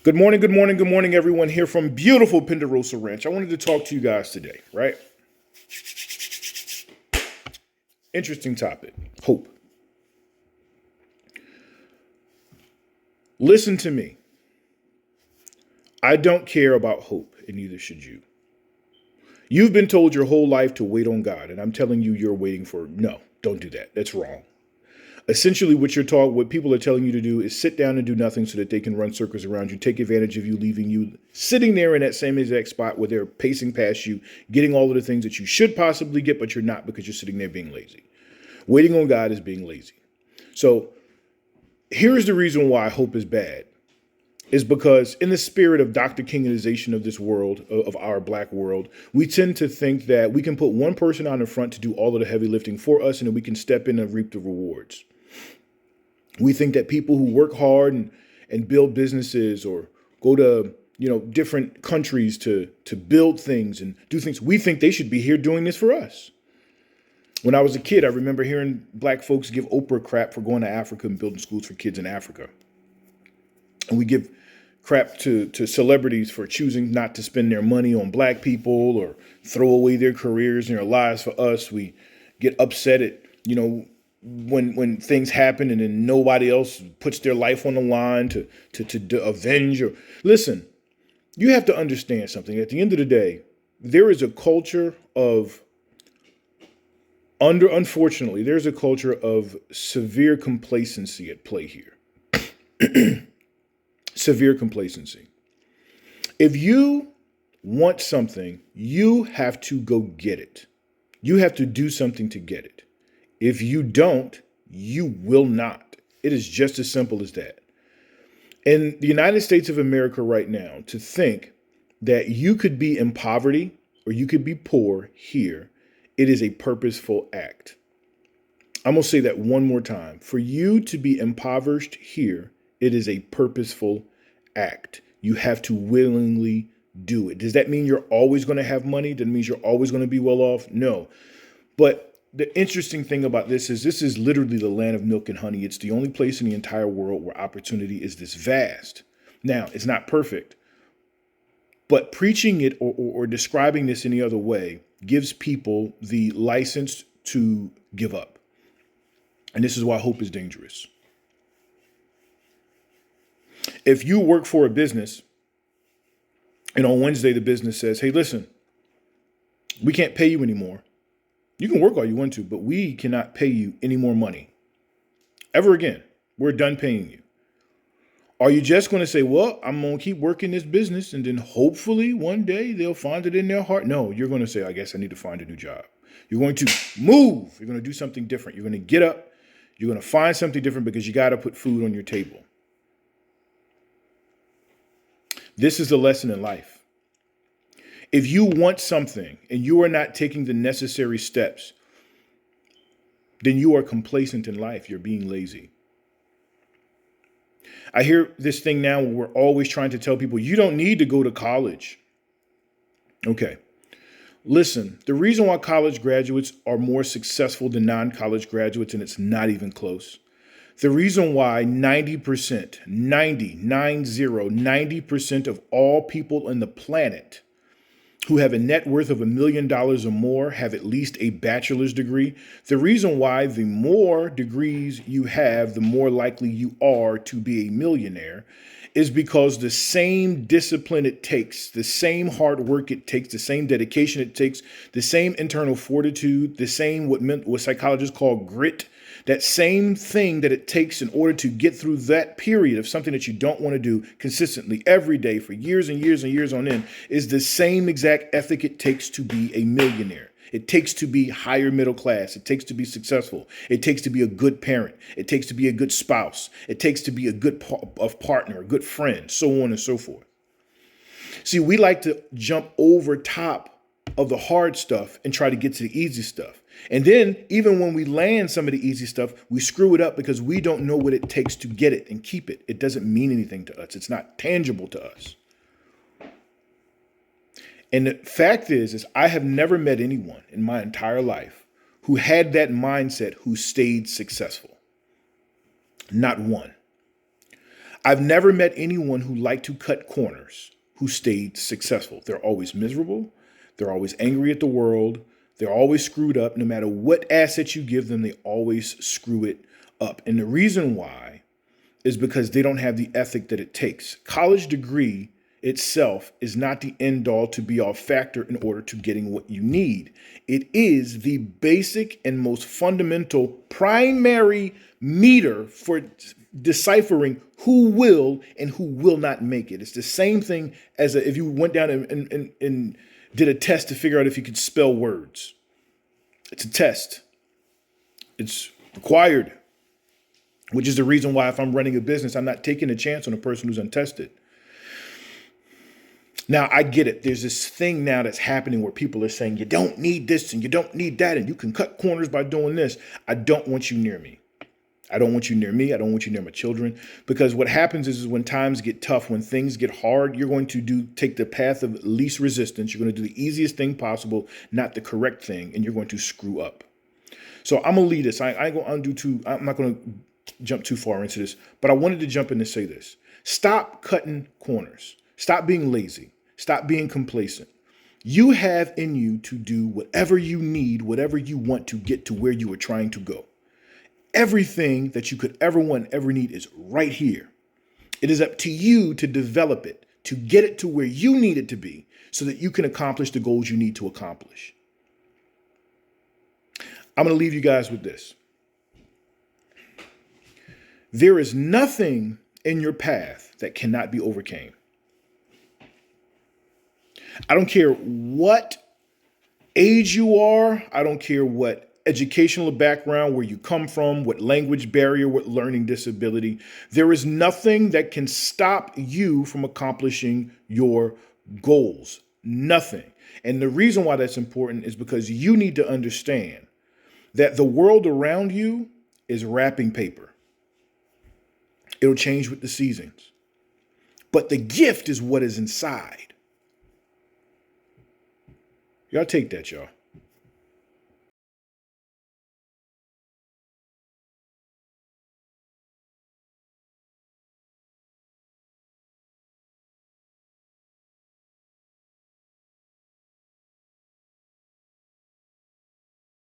Good morning, good morning, good morning, everyone here from beautiful Penderosa Ranch. I wanted to talk to you guys today, right? Interesting topic. Hope. Listen to me. I don't care about hope, and neither should you. You've been told your whole life to wait on God, and I'm telling you, you're waiting for no, don't do that. That's wrong. Essentially, what people are telling you to do is sit down and do nothing so that they can run circles around you, take advantage of you, leaving you sitting there in that same exact spot where they're pacing past you, getting all of the things that you should possibly get, but you're not because you're sitting there being lazy. Waiting on God is being lazy. So here's the reason why hope is bad. Is because in the spirit of Dr. Kinganization of this world, of our black world, we tend to think that we can put one person on the front to do all of the heavy lifting for us and then we can step in and reap the rewards. We think that people who work hard and build businesses or go to, different countries to build things and do things, we think they should be here doing this for us. When I was a kid, I remember hearing black folks give Oprah crap for going to Africa and building schools for kids in Africa. And we give crap to celebrities for choosing not to spend their money on black people or throw away their careers and their lives for us. We get upset at, when things happen and then nobody else puts their life on the line to avenge or listen, you have to understand something. At the end of the day, there is a culture of unfortunately, there's a culture of severe complacency at play here. Severe complacency. If you want something, you have to go get it. You have to do something to get it. If you don't, you will not. It is just as simple as that. In the United States of America right now, to think that you could be in poverty or you could be poor here, it is a purposeful act. I'm going to say that one more time. For you to be impoverished here, it is a purposeful act. You have to willingly do it. Does that mean you're always going to have money? Does it mean you're always going to be well off? No. But the interesting thing about this is literally the land of milk and honey. It's the only place in the entire world where opportunity is this vast. Now, it's not perfect, but preaching it or describing this any other way gives people the license to give up. And this is why hope is dangerous. If you work for a business and on Wednesday the business says, hey, listen, we can't pay you anymore. You can work all you want to, but we cannot pay you any more money ever again. We're done paying you. Are you just going to say, well, I'm going to keep working this business and then hopefully one day they'll find it in their heart? No, you're going to say, I guess I need to find a new job. You're going to move. You're going to do something different. You're going to get up. You're going to find something different because you got to put food on your table. This is the lesson in life. If you want something and you are not taking the necessary steps, then you are complacent in life. You're being lazy. I hear this thing now where we're always trying to tell people, you don't need to go to college. Okay. Listen, the reason why college graduates are more successful than non-college graduates, and it's not even close. The reason why 90% of all people on the planet who have a net worth of $1 million or more have at least a bachelor's degree. The reason why the more degrees you have, the more likely you are to be a millionaire is because the same discipline it takes, the same hard work it takes, the same dedication it takes, the same internal fortitude, the same what psychologists call grit, that same thing that it takes in order to get through that period of something that you don't want to do consistently every day for years and years and years on end is the same exact ethic it takes to be a millionaire. It takes to be higher middle class. It takes to be successful. It takes to be a good parent. It takes to be a good spouse. It takes to be a good partner, a good friend, so on and so forth. See, we like to jump over top of the hard stuff and try to get to the easy stuff. And then even when we land some of the easy stuff, we screw it up because we don't know what it takes to get it and keep it. It doesn't mean anything to us. It's not tangible to us. And the fact is I have never met anyone in my entire life who had that mindset who stayed successful. Not one. I've never met anyone who liked to cut corners who stayed successful. They're always miserable. They're always angry at the world. They're always screwed up. No matter what asset you give them, they always screw it up. And the reason why is because they don't have the ethic that it takes. College degree itself is not the end all to be all factor in order to getting what you need. It is the basic and most fundamental primary meter for deciphering who will and who will not make it. It's the same thing as if you went down and did a test to figure out if you could spell words. It's a test. It's required, which is the reason why if I'm running a business, I'm not taking a chance on a person who's untested. Now, I get it. There's this thing now that's happening where people are saying, you don't need this and you don't need that, and you can cut corners by doing this. I don't want you near me. I don't want you near me. I don't want you near my children. Because what happens is when times get tough, when things get hard, you're going to take the path of least resistance. You're going to do the easiest thing possible, not the correct thing, and you're going to screw up. So I'm going to lead this. I'm not going to jump too far into this, but I wanted to jump in to say this. Stop cutting corners. Stop being lazy. Stop being complacent. You have in you to do whatever you need, whatever you want to get to where you are trying to go. Everything that you could ever want, ever need is right here. It is up to you to develop it, to get it to where you need it to be so that you can accomplish the goals you need to accomplish. I'm going to leave you guys with this. There is nothing in your path that cannot be overcame. I don't care what age you are. I don't care what educational background, where you come from, what language barrier, what learning disability. There is nothing that can stop you from accomplishing your goals. Nothing. And the reason why that's important is because you need to understand that the world around you is wrapping paper. It'll change with the seasons. But the gift is what is inside. Y'all take that, y'all.